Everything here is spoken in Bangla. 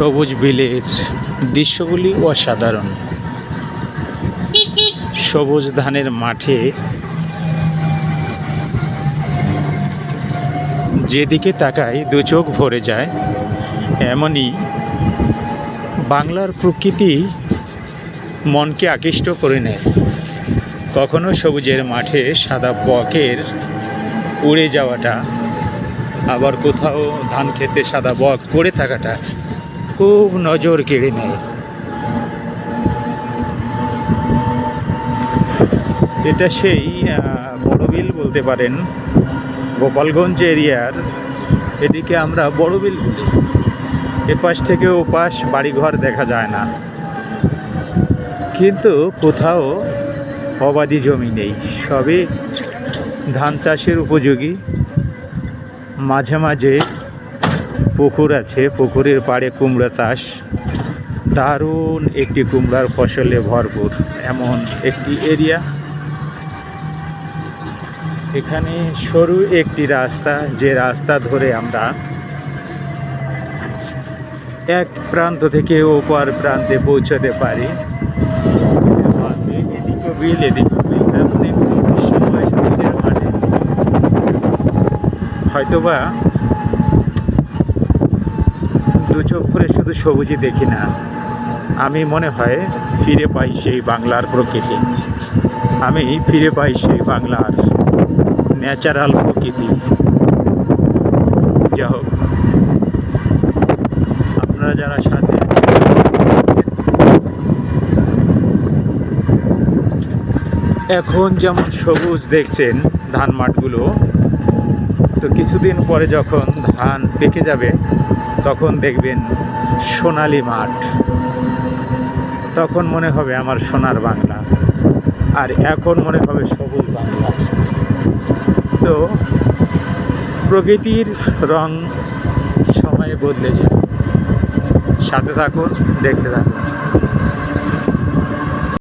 সবুজ বিলের দৃশ্যগুলি অসাধারণ। সবুজ ধানের মাঠে যেদিকে তাকাই দু চোখ ভরে যায়। এমনই বাংলার প্রকৃতি মনকে আকৃষ্ট করে নেয়। কখনো সবুজের মাঠে সাদা বকের উড়ে যাওয়াটা, আবার কোথাও ধান খেতে সাদা বক পড়ে থাকাটা খুব নজর কেড়ে নেয়। এটা সেই বড়বিল বলতে পারেন, গোপালগঞ্জ এরিয়ার। এদিকে আমরা বড়বিল বলি। এপাশ থেকে ওপাশ বাড়িঘর দেখা যায় না, কিন্তু কোথাও অবাধি জমি নেই, সবই ধান চাষের উপযোগী। মাঝে মাঝে পুকুর আছে, পুকুরের পাড়ে কুমড়া চাষ, দারুণ একটি কুমড়ার ফসলে ভরপুর এমন একটি এরিয়া। এখানে সরু একটি রাস্তা, যে রাস্তা ধরে আমরা এক প্রান্ত থেকে অপর প্রান্তে পৌঁছতে পারি। এদিকে বিল, এদিকে বিল, এমন একটি দৃশ্যময় সবুজের মাঠে হয়তোবা দু চোখ ভরে শুধু সবুজই দেখি না, আমি মনে হয় ফিরে পাই সেই বাংলার প্রকৃতি, আমি ফিরে পাই সেই বাংলার ন্যাচারাল প্রকৃতি। যা হোক, আপনারা যারা সাথে এখন যেমন সবুজ দেখছেন ধান মাঠগুলো, তো কিছুদিন পরে যখন ধান পেকে যাবে তখন দেখবেন সোনালি মাঠ, তখন মনে হবে আমার সোনার বাংলা, আর এখন মনে হবে সবুজ বাংলা। তো প্রকৃতির রং সময়ে বদলে যায়। সাথে থাকুন, দেখতে থাকুন।